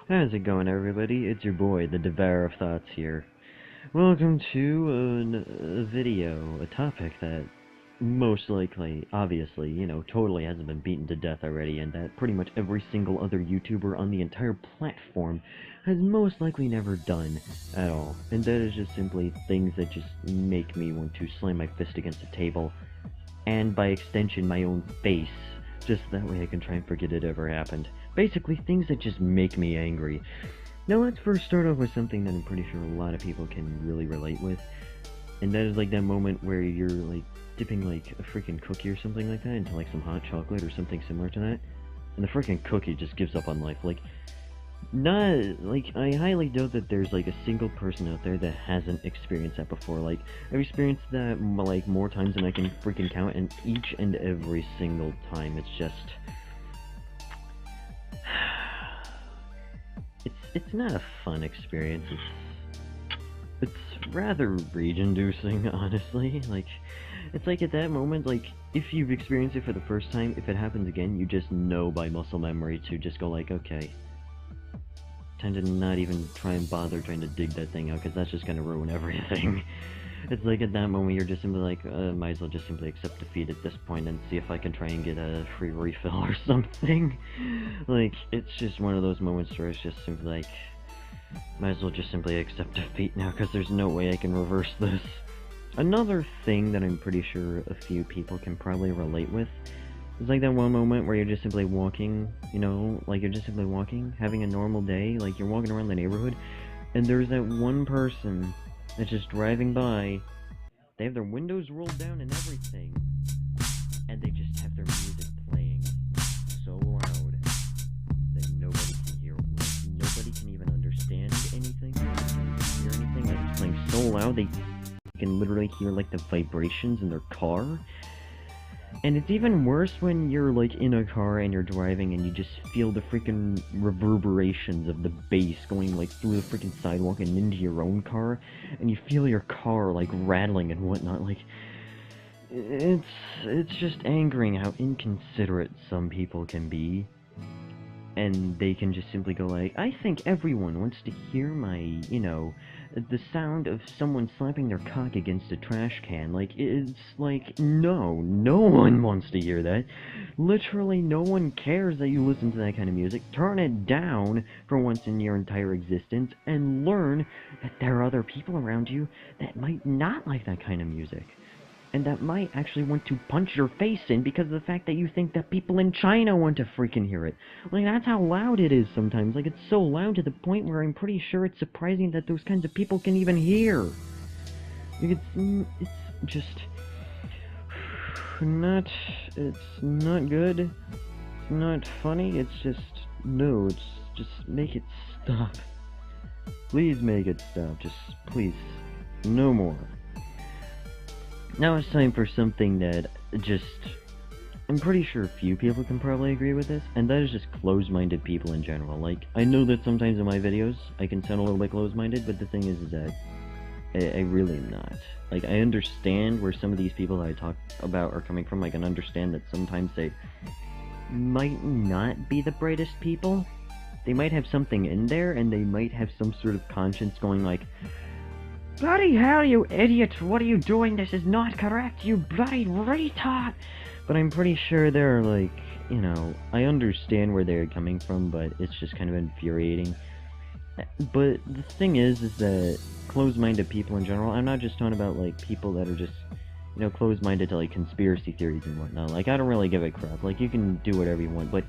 How's it going, everybody? It's your boy, the Devourer of Thots here. Welcome to a video, a topic that most likely, obviously, totally hasn't been beaten to death already, and that pretty much every single other YouTuber on the entire platform has most likely never done at all. And that is just simply things that just make me want to slam my fist against the table, and by extension, my own face, just that way I can try and forget it ever happened. Basically, things that just make me angry. Now, let's first start off with something that I'm pretty sure a lot of people can really relate with, and that is like that moment where you're like dipping like a freaking cookie or something like that into like some hot chocolate or something similar to that, and the freaking cookie just gives up on life. Like, not like, I highly doubt that there's like a single person out there that hasn't experienced that before. Like, I've experienced that like more times than I can freaking count, and each and every single time it's just it's not a fun experience. It's rather rage-inducing, honestly. Like, it's like at that moment, like, if you've experienced it for the first time, if it happens again, you just know by muscle memory to just go like, okay, tend to not even try and bother trying to dig that thing out, because that's just gonna ruin everything. It's like at that moment you're just simply like, might as well just simply accept defeat at this point and see if I can try and get a free refill or something. Like, it's just one of those moments where it's just simply like, might as well just simply accept defeat now, because there's no way I can reverse this. Another thing that I'm pretty sure a few people can probably relate with is like that one moment where you're just simply walking, like you're just simply walking, having a normal day, like you're walking around the neighborhood, and there's that one person that's just driving by. They have their windows rolled down and everything, and they just have their music playing so loud that nobody can hear. Like, nobody can even understand anything. Nobody can even hear anything. Like, it's playing so loud they can literally hear like the vibrations in their car. And it's even worse when you're like in a car and you're driving and you just feel the freaking reverberations of the bass going like through the freaking sidewalk and into your own car, and you feel your car like rattling and whatnot. Like, it's just angering how inconsiderate some people can be, and they can just simply go like, I think everyone wants to hear my, the sound of someone slapping their cock against a trash can. Like, it's like, no one wants to hear that. Literally, no one cares that you listen to that kind of music. Turn it down for once in your entire existence, and learn that there are other people around you that might not like that kind of music, and that might actually want to punch your face in because of the fact that you think that people in China want to freaking hear it. Like, that's how loud it is sometimes. Like, it's so loud to the point where I'm pretty sure it's surprising that those kinds of people can even hear. Like, it's just it's not good. It's not funny. It's just, no, it's just, make it stop. Please make it stop. Just, please, no more. Now it's time for something that just, I'm pretty sure a few people can probably agree with this, and that is just closed-minded people in general. Like, I know that sometimes in my videos I can sound a little bit closed-minded, but the thing is that I really am not. Like, I understand where some of these people that I talk about are coming from. I can understand that sometimes they might not be the brightest people. They might have something in there, and they might have some sort of conscience going like, bloody hell, you idiot! What are you doing? This is not correct, you bloody retard! But I'm pretty sure they're like, I understand where they're coming from, but it's just kind of infuriating. But the thing is that closed-minded people in general, I'm not just talking about like people that are just, closed-minded to like conspiracy theories and whatnot. Like, I don't really give a crap. Like, you can do whatever you want, but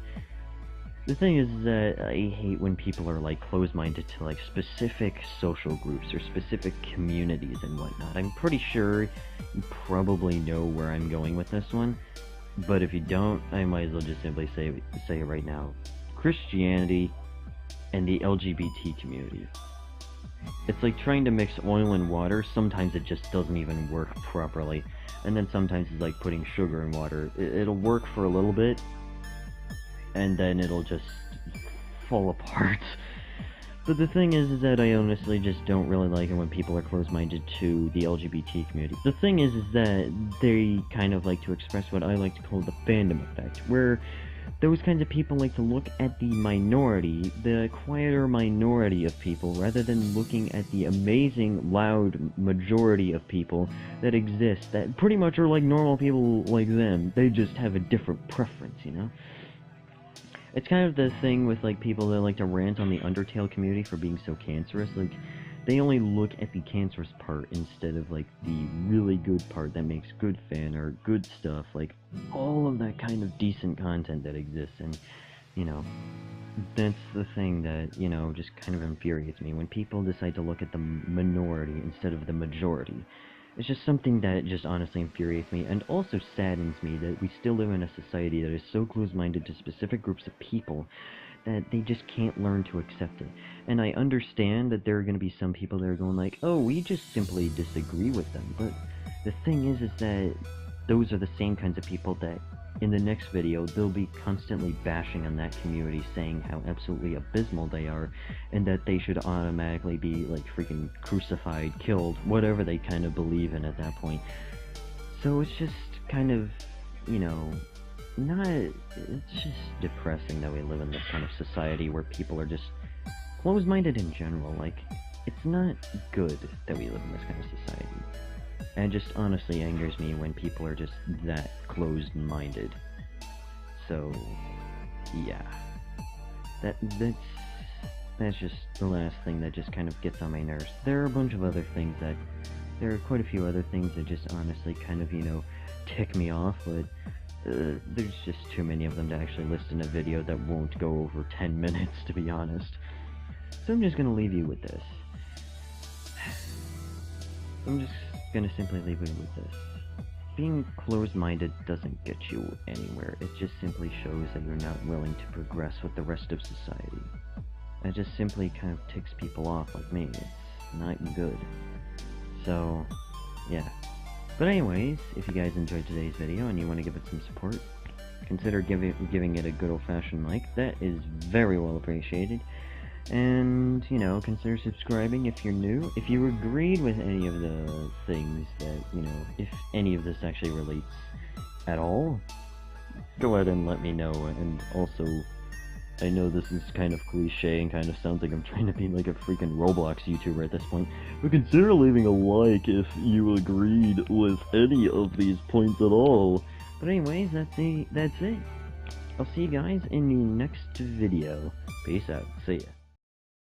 the thing is that I hate when people are like closed-minded to like specific social groups or specific communities and whatnot. I'm pretty sure you probably know where I'm going with this one, but if you don't, I might as well just simply say it right now. Christianity and the LGBT community. It's like trying to mix oil and water. Sometimes it just doesn't even work properly, and then sometimes it's like putting sugar in water. It'll work for a little bit, and then it'll just fall apart. But the thing is that I honestly just don't really like it when people are closed-minded to the LGBT community. The thing is that they kind of like to express what I like to call the fandom effect, where those kinds of people like to look at the minority, the quieter minority of people, rather than looking at the amazing, loud majority of people that exist, that pretty much are like normal people like them. They just have a different preference, you know? It's kind of the thing with, like, people that like to rant on the Undertale community for being so cancerous. Like, they only look at the cancerous part instead of, like, the really good part that makes good fan art, good stuff, like, all of that kind of decent content that exists. And, you know, that's the thing that, you know, just kind of infuriates me, when people decide to look at the minority instead of the majority. It's just something that just honestly infuriates me, and also saddens me that we still live in a society that is so close-minded to specific groups of people that they just can't learn to accept it. And I understand that there are going to be some people that are going like, oh, we just simply disagree with them, but the thing is that those are the same kinds of people that in the next video, they'll be constantly bashing on that community, saying how absolutely abysmal they are, and that they should automatically be, like, freaking crucified, killed, whatever they kind of believe in at that point. So it's just kind of, you know, it's just depressing that we live in this kind of society where people are just closed-minded in general. Like, it's not good that we live in this kind of society. And it just honestly angers me when people are just that closed-minded. So, yeah. That's just the last thing that just kind of gets on my nerves. There are quite a few other things that just honestly kind of, you know, tick me off, but there's just too many of them to actually list in a video that won't go over 10 minutes, to be honest. So I'm just gonna leave you with this. I'm just gonna simply leave you with this. Being closed-minded doesn't get you anywhere. It just simply shows that you're not willing to progress with the rest of society. It just simply kind of ticks people off like me. It's not good. So, yeah. But anyways, if you guys enjoyed today's video and you want to give it some support, consider giving it a good old-fashioned like. That is very well appreciated. And, you know, consider subscribing if you're new. If you agreed with any of the things that, you know, if any of this actually relates at all, go ahead and let me know. And also, I know this is kind of cliche and kind of sounds like I'm trying to be like a freaking Roblox YouTuber at this point, but consider leaving a like if you agreed with any of these points at all. But anyways, that's it. I'll see you guys in the next video. Peace out. See ya.